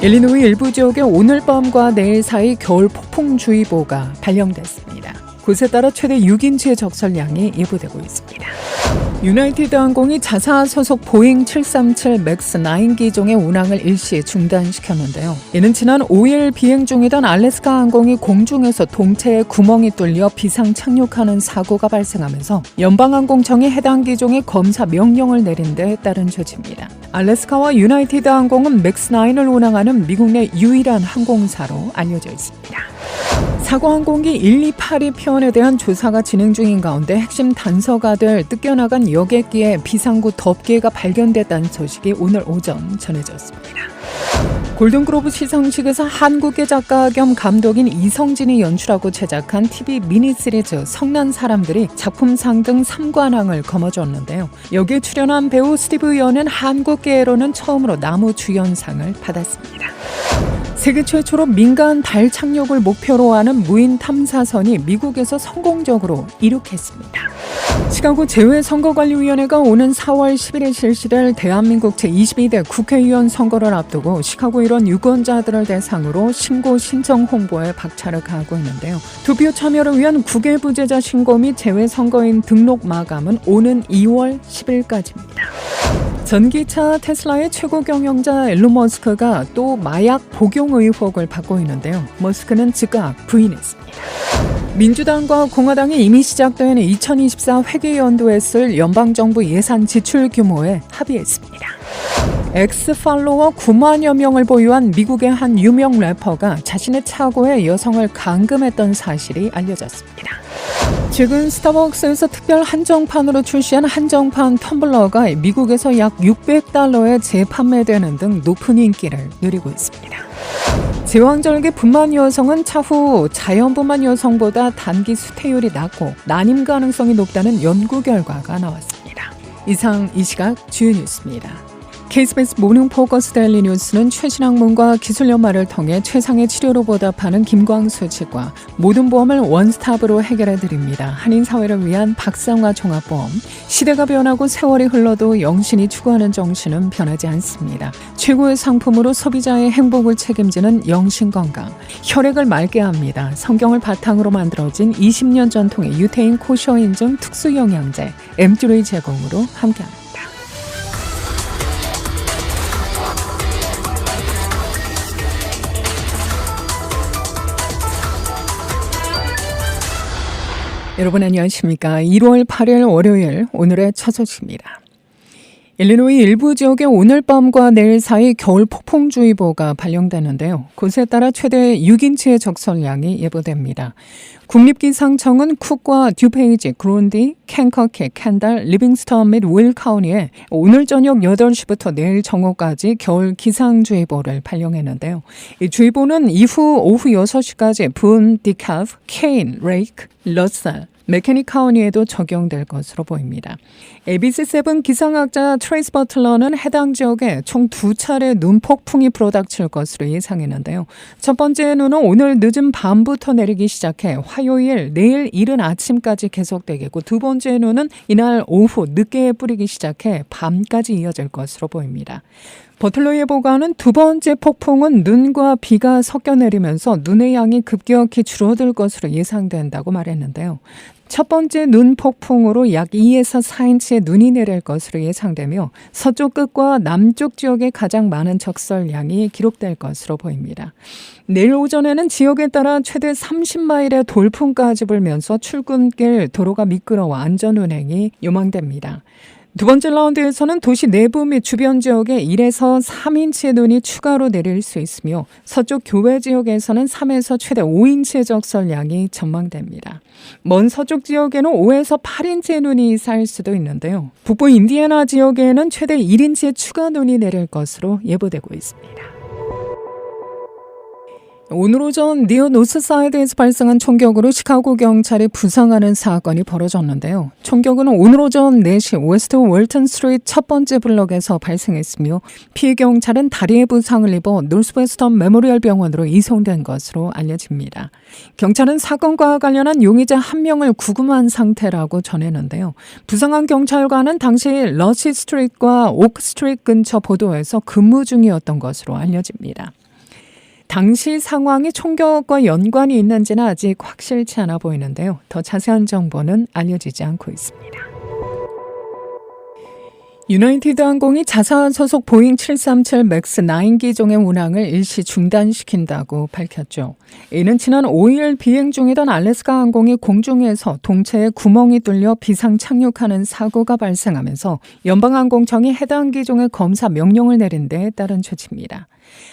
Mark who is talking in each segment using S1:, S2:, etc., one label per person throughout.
S1: 일리노이 일부 지역에 오늘 밤과 내일 사이 겨울 폭풍주의보가 발령됐습니다. 곳에 따라 최대 6인치의 적설량이 예보되고 있습니다. 유나이티드 항공이 자사 소속 보잉 737 맥스 9 기종의 운항을 일시 중단시켰는데요. 이는 지난 5일 비행 중이던 알래스카 항공이 공중에서 동체에 구멍이 뚫려 비상 착륙하는 사고가 발생하면서 연방항공청이 해당 기종의 검사 명령을 내린 데 따른 조치입니다. 알래스카와 유나이티드 항공은 맥스 9을 운항하는 미국 내 유일한 항공사로 알려져 있습니다. 사고 항공기 128이 편에 대한 조사가 진행 중인 가운데 핵심 단서가 될 뜯겨나간 여객기에 비상구 덮개가 발견됐다는 소식이 오늘 오전 전해졌습니다. 골든글로브 시상식에서 한국계 작가 겸 감독인 이성진이 연출하고 제작한 TV 미니 시리즈 성난 사람들이 작품상 등 3관왕을 거머쥐었는데요. 여기에 출연한 배우 스티브 연은 한국계로는 처음으로 남우주연상을 받았습니다. 세계 최초로 민간 달 착륙을 목표로 하는 무인 탐사선이 미국에서 성공적으로 이륙했습니다. 시카고 재외선거관리위원회가 오는 4월 11일 실시될 대한민국 제22대 국회의원 선거를 앞두고 시카고 일원 유권자들을 대상으로 신고 신청 홍보에 박차를 가하고 있는데요. 투표 참여를 위한 국외부재자 신고 및 재외선거인 등록 마감은 오는 2월 10일까지입니다. 전기차 테슬라의 최고 경영자 일론 머스크가 또 마약 복용 의혹을 받고 있는데요. 머스크는 즉각 부인했습니다. 민주당과 공화당이 이미 시작된 2024 회계연도에 쓸 연방정부 예산 지출 규모에 합의했습니다. 엑스팔로워 9만여 명을 보유한 미국의 한 유명 래퍼가 자신의 차고에 여성을 감금했던 사실이 알려졌습니다. 최근 스타벅스에서 특별 한정판으로 출시한 한정판 텀블러가 미국에서 약 $600에 재판매되는 등 높은 인기를 누리고 있습니다. 제왕절개 분만 여성은 차후 자연분만 여성보다 단기 수태율이 낮고 난임 가능성이 높다는 연구 결과가 나왔습니다. 이상 이 시각 주요 뉴스입니다. KBS 모닝 포커스 데일리 뉴스는 최신 학문과 기술 연마를 통해 최상의 치료로 보답하는 김광수 측과 모든 보험을 원스톱으로 해결해드립니다. 한인사회를 위한 박상화 종합보험. 시대가 변하고 세월이 흘러도 영신이 추구하는 정신은 변하지 않습니다. 최고의 상품으로 소비자의 행복을 책임지는 영신건강. 혈액을 맑게 합니다. 성경을 바탕으로 만들어진 20년 전통의 유태인 코셔 인증 특수영양제 엠3 제공으로 함께합니다. 여러분 안녕하십니까? 1월 8일 월요일 오늘의 첫 소식입니다. 일리노이 일부 지역에 오늘 밤과 내일 사이 겨울 폭풍주의보가 발령되는데요. 곳에 따라 최대 6인치의 적설량이 예보됩니다. 국립기상청은 쿡과 듀페이지, 그론디, 캔커키, 캔달, 리빙스턴 및 윌 카운티에 오늘 저녁 8시부터 내일 정오까지 겨울 기상주의보를 발령했는데요. 이 주의보는 이후 오후 6시까지 분, 디카프, 케인, 레이크, 러셀, 메케닉 카운티에도 적용될 것으로 보입니다. ABC7 기상학자 트레이스 버틀러는 해당 지역에 총 2차례 눈폭풍이 불어닥칠 것으로 예상했는데요. 첫 번째 눈은 오늘 늦은 밤부터 내리기 시작해 화요일, 내일 이른 아침까지 계속되겠고 두 번째 눈은 이날 오후 늦게 뿌리기 시작해 밤까지 이어질 것으로 보입니다. 버틀러 예보관은 두 번째 폭풍은 눈과 비가 섞여 내리면서 눈의 양이 급격히 줄어들 것으로 예상된다고 말했는데요. 첫 번째 눈 폭풍으로 약 2에서 4인치의 눈이 내릴 것으로 예상되며 서쪽 끝과 남쪽 지역에 가장 많은 적설량이 기록될 것으로 보입니다. 내일 오전에는 지역에 따라 최대 30마일의 돌풍까지 불면서 출근길 도로가 미끄러워 안전운행이 요망됩니다. 두 번째 라운드에서는 도시 내부 및 주변 지역에 1에서 3인치의 눈이 추가로 내릴 수 있으며 서쪽 교외 지역에서는 3에서 최대 5인치의 적설량이 전망됩니다. 먼 서쪽 지역에는 5에서 8인치의 눈이 쌓일 수도 있는데요. 북부 인디애나 지역에는 최대 1인치의 추가 눈이 내릴 것으로 예보되고 있습니다. 오늘 오전 니어 노스사이드에서 발생한 총격으로 시카고 경찰이 부상하는 사건이 벌어졌는데요. 총격은 오늘 오전 4시 웨스트 월튼 스트리트 첫 번째 블럭에서 발생했으며 피해 경찰은 다리에 부상을 입어 노스웨스턴 메모리얼 병원으로 이송된 것으로 알려집니다. 경찰은 사건과 관련한 용의자 1명을 구금한 상태라고 전했는데요. 부상한 경찰관은 당시 러시 스트리트과 오크 스트리트 근처 보도에서 근무 중이었던 것으로 알려집니다. 당시 상황이 총격과 연관이 있는지는 아직 확실치 않아 보이는데요. 더 자세한 정보는 알려지지 않고 있습니다. 유나이티드 항공이 자사 소속 보잉 737 맥스 9 기종의 운항을 일시 중단시킨다고 밝혔죠. 이는 지난 5일 비행 중이던 알래스카 항공이 공중에서 동체에 구멍이 뚫려 비상 착륙하는 사고가 발생하면서 연방항공청이 해당 기종의 검사 명령을 내린 데 따른 조치입니다.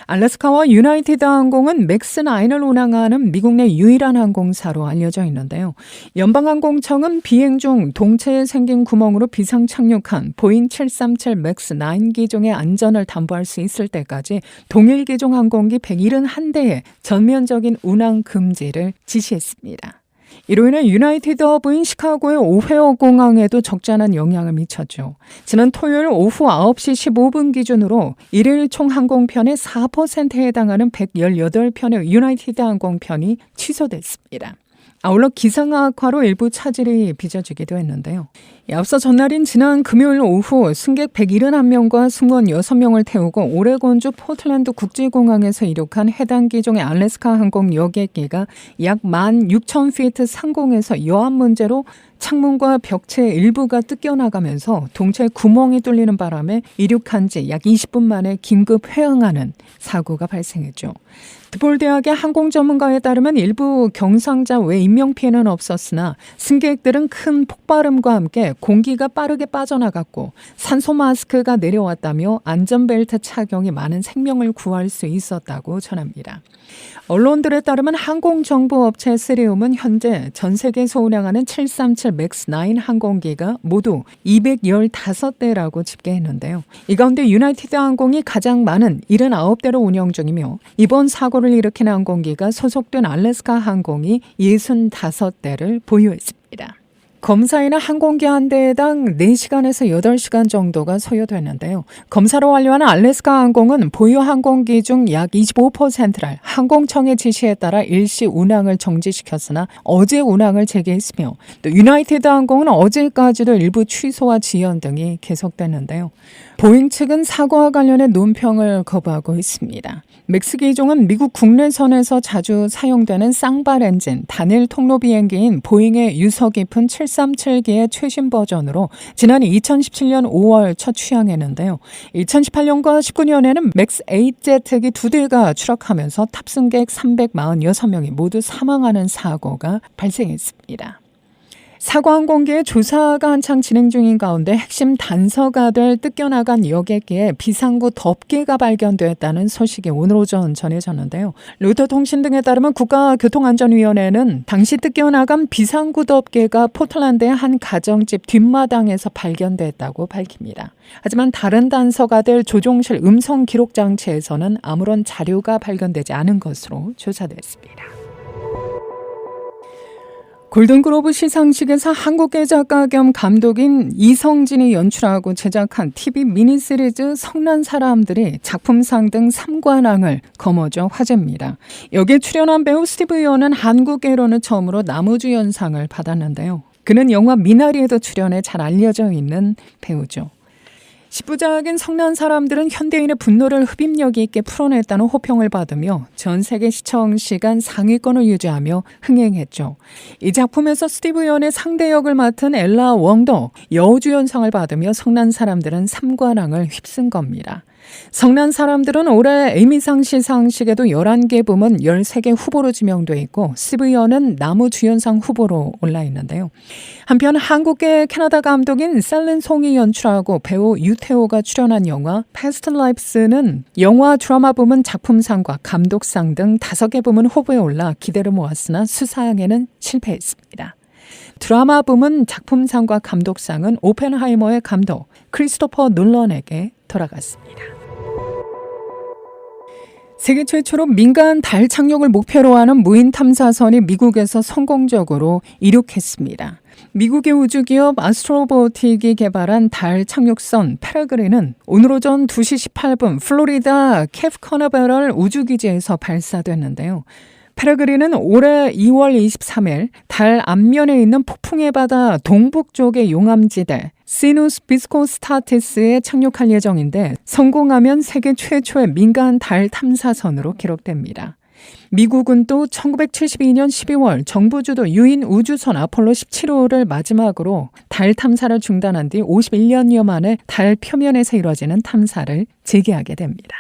S1: 알래스카와 유나이티드 항공은 맥스9을 운항하는 미국 내 유일한 항공사로 알려져 있는데요. 연방항공청은 비행 중 동체에 생긴 구멍으로 비상 착륙한 보잉 737 맥스9 기종의 안전을 담보할 수 있을 때까지 동일 기종 항공기 171대의 전면적인 운항 금지를 지시했습니다. 이로 인해 유나이티드 허브인 시카고의 오헤어 공항에도 적잖은 영향을 미쳤죠. 지난 토요일 오후 9시 15분 기준으로 일일 총 항공편의 4%에 해당하는 118편의 유나이티드 항공편이 취소됐습니다. 아울러 기상 악화로 일부 차질이 빚어지기도 했는데요. 앞서 전날인 지난 금요일 오후 승객 171명과 승무원 6명을 태우고 오레곤주 포틀랜드 국제공항에서 이륙한 해당 기종의 알래스카 항공 여객기가 약 16,000피트 상공에서 여암 문제로 창문과 벽체 일부가 뜯겨나가면서 동체에 구멍이 뚫리는 바람에 이륙한 지 약 20분 만에 긴급 회항하는 사고가 발생했죠. 드볼 대학의 항공 전문가에 따르면 일부 경상자 외 인명피해는 없었으나 승객들은 큰 폭발음과 함께 공기가 빠르게 빠져나갔고 산소 마스크가 내려왔다며 안전벨트 착용이 많은 생명을 구할 수 있었다고 전합니다. 언론들에 따르면 항공정보업체 스리움은 현재 전 세계에서 운항하는 737 맥스9 항공기가 모두 215대라고 집계했는데요. 이 가운데 유나이티드 항공이 가장 많은 79대로 운영 중이며 이번 사고를 일으킨 항공기가 소속된 알래스카 항공이 65대를 보유했습니다. 검사에는 항공기 한 대당 4시간에서 8시간 정도가 소요되는데요. 검사를 완료하는 알래스카 항공은 보유 항공기 중 약 25%를 항공청의 지시에 따라 일시 운항을 정지시켰으나 어제 운항을 재개했으며 또 유나이티드 항공은 어제까지도 일부 취소와 지연 등이 계속됐는데요. 보잉 측은 사고와 관련해 논평을 거부하고 있습니다. 맥스 기종은 미국 국내선에서 자주 사용되는 쌍발 엔진 단일 통로 비행기인 보잉의 유서 깊은 737기의 최신 버전으로 지난 2017년 5월 첫 취항했는데요. 2018년과 19년에는 맥스 8제트기 2대가 추락하면서 탑승객 346명이 모두 사망하는 사고가 발생했습니다. 사고 항공기의 조사가 한창 진행 중인 가운데 핵심 단서가 될 뜯겨나간 여객기에 비상구 덮개가 발견됐다는 소식이 오늘 오전 전해졌는데요. 로이터 통신 등에 따르면 국가교통안전위원회는 당시 뜯겨나간 비상구 덮개가 포틀랜드의 한 가정집 뒷마당에서 발견됐다고 밝힙니다. 하지만 다른 단서가 될 조종실 음성 기록 장치에서는 아무런 자료가 발견되지 않은 것으로 조사됐습니다. 골든글로브 시상식에서 한국계 작가 겸 감독인 이성진이 연출하고 제작한 TV 미니시리즈 성난 사람들이 작품상 등 3관왕을 거머쥐어 화제입니다. 여기에 출연한 배우 스티브 이어는 한국계로는 처음으로 남우주연상을 받았는데요. 그는 영화 미나리에도 출연해 잘 알려져 있는 배우죠. 10부작인 성난 사람들은 현대인의 분노를 흡입력 있게 풀어냈다는 호평을 받으며 전 세계 시청 시간 상위권을 유지하며 흥행했죠. 이 작품에서 스티브 연의 상대 역을 맡은 엘라 웡도 여우주연상을 받으며 성난 사람들은 3관왕을 휩쓴 겁니다. 성난 사람들은 올해 에미상 시상식에도 11개 부문 13개 후보로 지명돼 있고 스티브 연은 남우주연상 후보로 올라 있는데요. 한편 한국계 캐나다 감독인 셀린 송이 연출하고 배우 유태호가 출연한 영화 패스트 라이프스는 영화 드라마 부문 작품상과 감독상 등 5개 부문 후보에 올라 기대를 모았으나 수상에는 실패했습니다. 드라마 부문 작품상과 감독상은 오펜하이머의 감독 크리스토퍼 놀런에게 돌아갔습니다. 세계 최초로 민간 달 착륙을 목표로 하는 무인 탐사선이 미국에서 성공적으로 이륙했습니다. 미국의 우주기업 아스트로보틱이 개발한 달 착륙선 페레그린은 오늘 오전 2시 18분 플로리다 캡 커너베럴 우주기지에서 발사됐는데요. 페레그린은 올해 2월 23일 달 앞면에 있는 폭풍의 바다 동북쪽의 용암지대 시누스 비스코스타티스에 착륙할 예정인데 성공하면 세계 최초의 민간 달 탐사선으로 기록됩니다. 미국은 또 1972년 12월 정부 주도 유인 우주선 아폴로 17호를 마지막으로 달 탐사를 중단한 뒤 51년여 만에 달 표면에서 이루어지는 탐사를 재개하게 됩니다.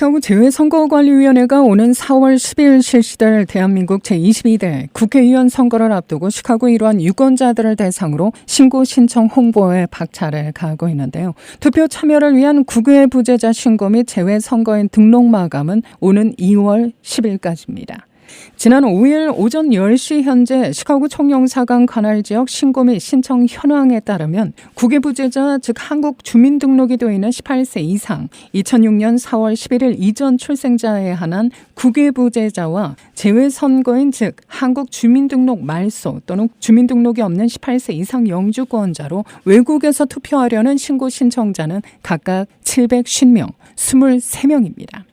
S1: 시카고 재외선거관리위원회가 오는 4월 10일 실시될 대한민국 제22대 국회의원 선거를 앞두고 시카고에 이러한 유권자들을 대상으로 신고 신청 홍보에 박차를 가하고 있는데요. 투표 참여를 위한 국외 부재자 신고 및 재외선거인 등록 마감은 오는 2월 10일까지입니다. 지난 5일 오전 10시 현재 시카고 총영사관 관할 지역 신고 및 신청 현황에 따르면 국외부재자 즉 한국 주민등록이 되어 있는 18세 이상 2006년 4월 11일 이전 출생자에 한한 국외부재자와 재외선거인 즉 한국 주민등록 말소 또는 주민등록이 없는 18세 이상 영주권자로 외국에서 투표하려는 신고 신청자는 각각 750명, 23명입니다.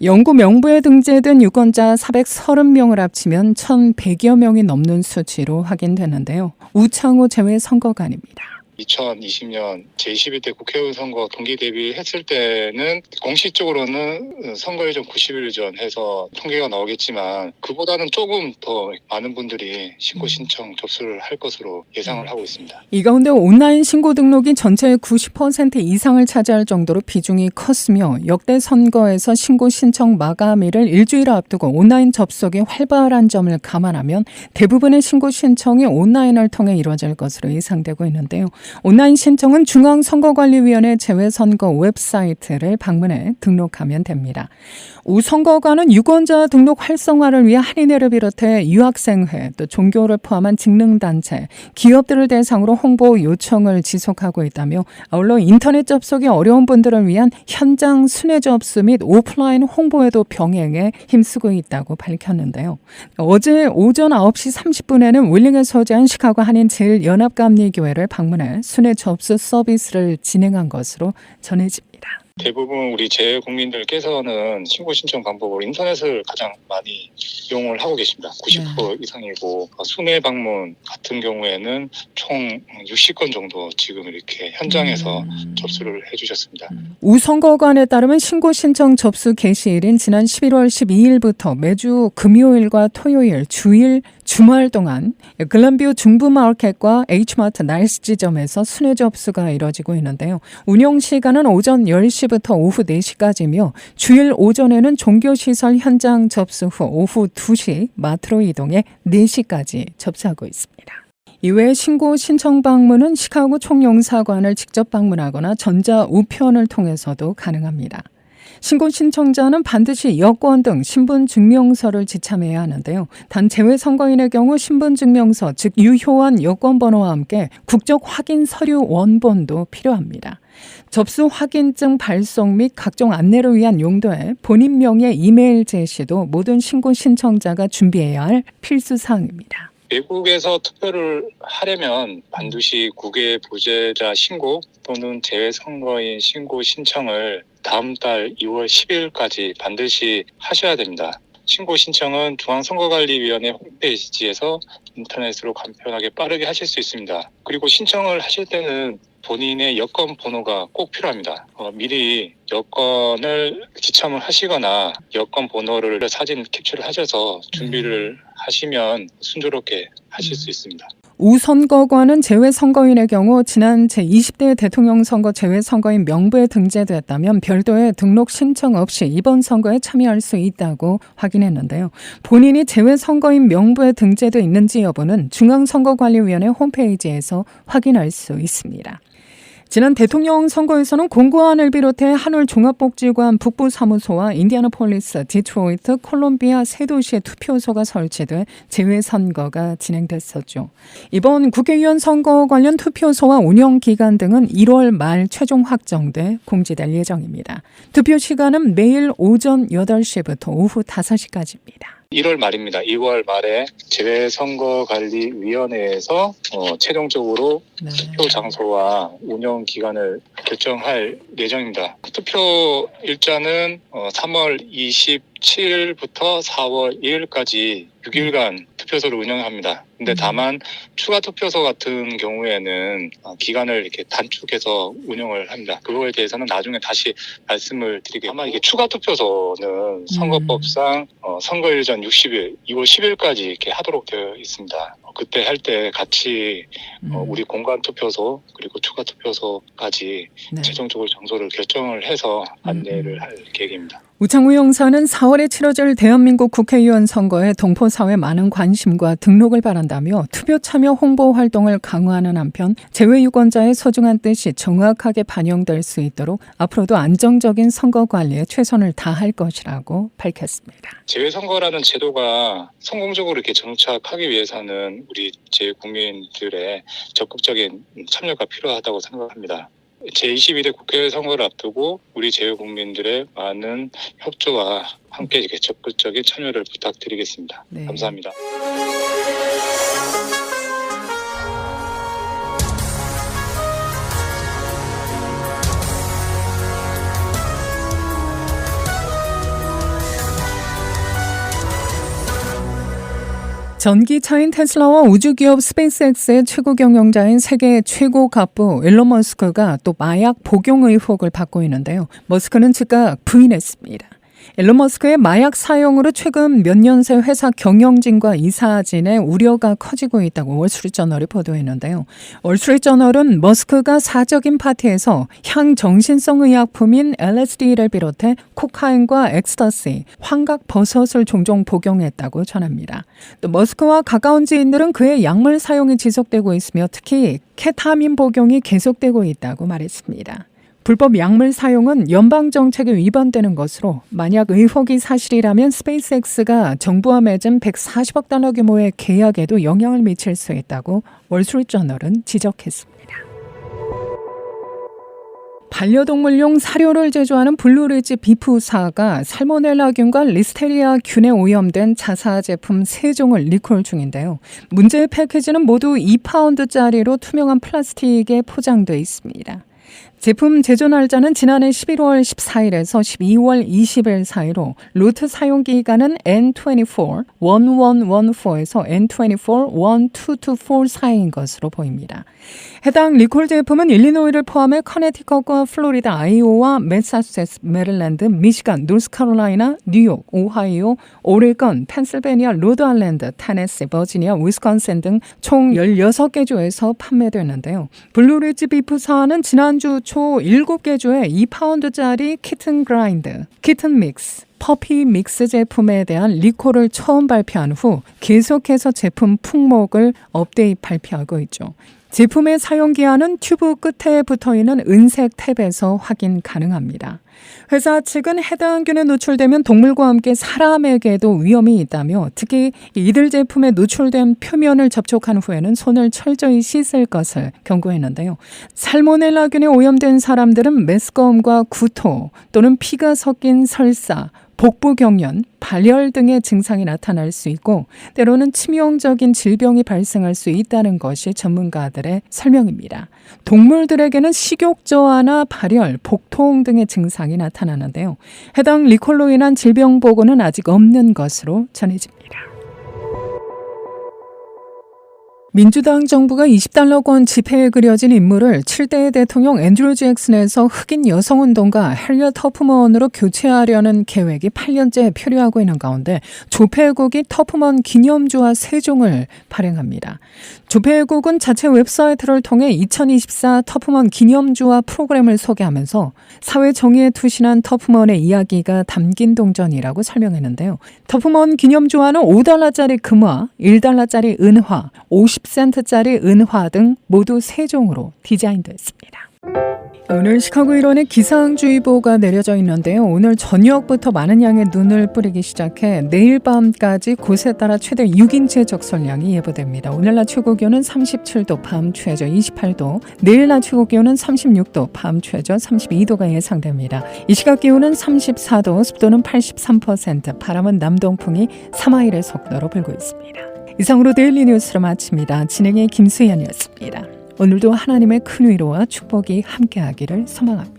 S1: 영구 명부에 등재된 유권자 430명을 합치면 1,100여 명이 넘는 수치로 확인되는데요. 우창호 재외선거관입니다.
S2: 2020년 제21대 국회의원 선거 동기 대비했을 때는 공식적으로는 선거 예정 90일 전 해서 통계가 나오겠지만 그보다는 조금 더 많은 분들이 신고 신청 접수를 할 것으로 예상을 하고 있습니다.
S1: 이 가운데 온라인 신고 등록이 전체의 90% 이상을 차지할 정도로 비중이 컸으며 역대 선거에서 신고 신청 마감일을 일주일 앞두고 온라인 접속이 활발한 점을 감안하면 대부분의 신고 신청이 온라인을 통해 이루어질 것으로 예상되고 있는데요. 온라인 신청은 중앙선거관리위원회 재외선거 웹사이트를 방문해 등록하면 됩니다. 우 선거관은 유권자 등록 활성화를 위해 한인회를 비롯해 유학생회, 또 종교를 포함한 직능단체, 기업들을 대상으로 홍보 요청을 지속하고 있다며 아울러 인터넷 접속이 어려운 분들을 위한 현장 순회 접수 및 오프라인 홍보에도 병행해 힘쓰고 있다고 밝혔는데요. 어제 오전 9시 30분에는 윌링에 소재한 시카고 한인 제일연합감리교회를 방문해 순회 접수 서비스를 진행한 것으로 전해집니다.
S2: 대부분 우리 재외국민들께서는 신고 신청 방법으로 인터넷을 가장 많이 이용을 하고 계십니다. 90% 이상이고 순회 방문 같은 경우에는 총 60건 정도 지금 이렇게 현장에서 접수를 해주셨습니다.
S1: 우 선거관에 따르면 신고 신청 접수 개시일인 지난 11월 12일부터 매주 금요일과 토요일, 주일, 주말 동안 글램뷰 중부마켓과 H마트 날씨 지점에서 순회 접수가 이뤄지고 있는데요. 운영 시간은 오전 10시부터 오후 4시까지며 주일 오전에는 종교시설 현장 접수 후 오후 2시 마트로 이동해 4시까지 접수하고 있습니다. 이외에 신고 신청 방문은 시카고 총영사관을 직접 방문하거나 전자우편을 통해서도 가능합니다. 신고 신청자는 반드시 여권 등 신분증명서를 지참해야 하는데요. 단 재외선거인의 경우 신분증명서, 즉 유효한 여권번호와 함께 국적 확인 서류 원본도 필요합니다. 접수 확인증 발송 및 각종 안내를 위한 용도의 본인 명의 이메일 제시도 모든 신고 신청자가 준비해야 할 필수 사항입니다.
S2: 외국에서 투표를 하려면 반드시 국외 부재자 신고 또는 재외선거인 신고 신청을 다음 달 2월 10일까지 반드시 하셔야 됩니다. 신고 신청은 중앙선거관리위원회 홈페이지에서 인터넷으로 간편하게 빠르게 하실 수 있습니다. 그리고 신청을 하실 때는 본인의 여권 번호가 꼭 필요합니다. 미리 여권을 지참을 하시거나 여권 번호를 사진 캡처를 하셔서 준비를 하시면 순조롭게 하실 수 있습니다.
S1: 우 선거관은 재외선거인의 경우 지난 제20대 대통령 선거 재외선거인 명부에 등재됐다면 별도의 등록 신청 없이 이번 선거에 참여할 수 있다고 확인했는데요. 본인이 재외선거인 명부에 등재되어 있는지 여부는 중앙선거관리위원회 홈페이지에서 확인할 수 있습니다. 지난 대통령 선거에서는 공고안을 비롯해 한울 종합복지관 북부사무소와 인디애나폴리스, 디트로이트, 콜롬비아 세 도시의 투표소가 설치돼 재외선거가 진행됐었죠. 이번 국회의원 선거 관련 투표소와 운영기간 등은 1월 말 최종 확정돼 공지될 예정입니다. 투표 시간은 매일 오전 8시부터 오후 5시까지입니다.
S2: 1월 말입니다. 2월 말에 재외선거관리위원회에서 최종적으로
S1: 네.
S2: 투표 장소와 운영 기간을 결정할 예정입니다. 투표 일자는 3월 27일부터 4월 2일까지 6일간 투표소를 운영합니다. 근데 다만 추가 투표소 같은 경우에는 기간을 이렇게 단축해서 운영을 합니다. 그거에 대해서는 나중에 다시 말씀을 드리겠습니다. 아마 이게 추가 투표소는 선거법상 선거일 전 60일, 2월 10일까지 이렇게 하도록 되어 있습니다. 그때 할 때 같이 우리 공간 투표소 그리고 추가 투표소까지
S1: 네.
S2: 최종적으로 장소를 결정을 해서 안내를 할 계획입니다.
S1: 우창우 영사는 4월에 치러질 대한민국 국회의원 선거에 동포사회 많은 관심과 등록을 바란다며 투표 참여 홍보 활동을 강화하는 한편 재외유권자의 소중한 뜻이 정확하게 반영될 수 있도록 앞으로도 안정적인 선거 관리에 최선을 다할 것이라고 밝혔습니다.
S2: 재외선거라는 제도가 성공적으로 이렇게 정착하기 위해서는 우리 재국민들의 적극적인 참여가 필요하다고 생각합니다. 제22대 국회 선거를 앞두고 우리 재외국민들의 많은 협조와 함께 이렇게 적극적인 참여를 부탁드리겠습니다.
S1: 네.
S2: 감사합니다.
S1: 전기차인 테슬라와 우주기업 스페이스X의 최고 경영자인 세계 최고 갑부 일론 머스크가 또 마약 복용 의혹을 받고 있는데요. 머스크는 즉각 부인했습니다. 일론 머스크의 마약 사용으로 최근 몇 년 새 회사 경영진과 이사진의 우려가 커지고 있다고 월스트리트저널이 보도했는데요. 월스트리트저널은 머스크가 사적인 파티에서 향정신성 의약품인 LSD를 비롯해 코카인과 엑스터시, 환각버섯을 종종 복용했다고 전합니다. 또 머스크와 가까운 지인들은 그의 약물 사용이 지속되고 있으며 특히 케타민 복용이 계속되고 있다고 말했습니다. 불법 약물 사용은 연방 정책에 위반되는 것으로 만약 의혹이 사실이라면 스페이스X가 정부와 맺은 140억 달러 규모의 계약에도 영향을 미칠 수 있다고 월스트리트저널은 지적했습니다. 반려동물용 사료를 제조하는 블루리지 비프사가 살모넬라균과 리스테리아균에 오염된 자사 제품 3종을 리콜 중인데요. 문제의 패키지는 모두 2파운드짜리로 투명한 플라스틱에 포장돼 있습니다. 제품 제조 날짜는 지난해 11월 14일에서 12월 20일 사이로 로트 사용 기간은 N24, 1114에서 N24, 1224 사이인 것으로 보입니다. 해당 리콜 제품은 일리노이를 포함해 커네티컷과 플로리다, 아이오와 매사추세츠, 메릴랜드, 미시간, 노스캐롤라이나, 뉴욕, 오하이오, 오레건, 펜실베니아, 로드아일랜드, 테네시, 버지니아, 위스콘신 등 총 16개 주에서 판매되는데요. 블루리지 비프사는 지난주 초 7개 주에 2파운드짜리 키튼 그라인드, 키튼 믹스, 퍼피 믹스 제품에 대한 리콜을 처음 발표한 후 계속해서 제품 품목을 업데이트 발표하고 있죠. 제품의 사용기한은 튜브 끝에 붙어있는 은색 탭에서 확인 가능합니다. 회사 측은 해당 균에 노출되면 동물과 함께 사람에게도 위험이 있다며 특히 이들 제품에 노출된 표면을 접촉한 후에는 손을 철저히 씻을 것을 경고했는데요. 살모넬라균에 오염된 사람들은 메스꺼움과 구토 또는 피가 섞인 설사, 복부경련, 발열 등의 증상이 나타날 수 있고 때로는 치명적인 질병이 발생할 수 있다는 것이 전문가들의 설명입니다. 동물들에게는 식욕저하나 발열, 복통 등의 증상이 나타나는데요. 해당 리콜로 인한 질병 보고는 아직 없는 것으로 전해집니다. 민주당 정부가 $20권 지폐에 그려진 인물을 7대 대통령 앤드류 잭슨에서 흑인 여성운동가 해리엇 터프먼으로 교체하려는 계획이 8년째 표류하고 있는 가운데 조폐국이 터프먼 기념주화 3종을 발행합니다. 조폐국은 자체 웹사이트를 통해 2024 터프먼 기념주화 프로그램을 소개하면서 사회 정의에 투신한 터프먼의 이야기가 담긴 동전이라고 설명했는데요. 터프먼 기념주화는 $5짜리 금화, $1짜리 은화, 50센트짜리 은화 등 모두 3종으로 디자인됐습니다. 오늘 시카고 일원에 기상주의보가 내려져 있는데요. 오늘 저녁부터 많은 양의 눈을 뿌리기 시작해 내일 밤까지 곳에 따라 최대 6인치의 적설량이 예보됩니다. 오늘 낮 최고기온은 37도, 밤 최저 28도, 내일 낮 최고기온은 36도, 밤 최저 32도가 예상됩니다. 이 시각 기온은 34도, 습도는 83%, 바람은 남동풍이 3마일의 속도로 불고 있습니다. 이상으로 데일리 뉴스를 마칩니다. 진행의 김수현이었습니다. 오늘도 하나님의 큰 위로와 축복이 함께하기를 소망합니다.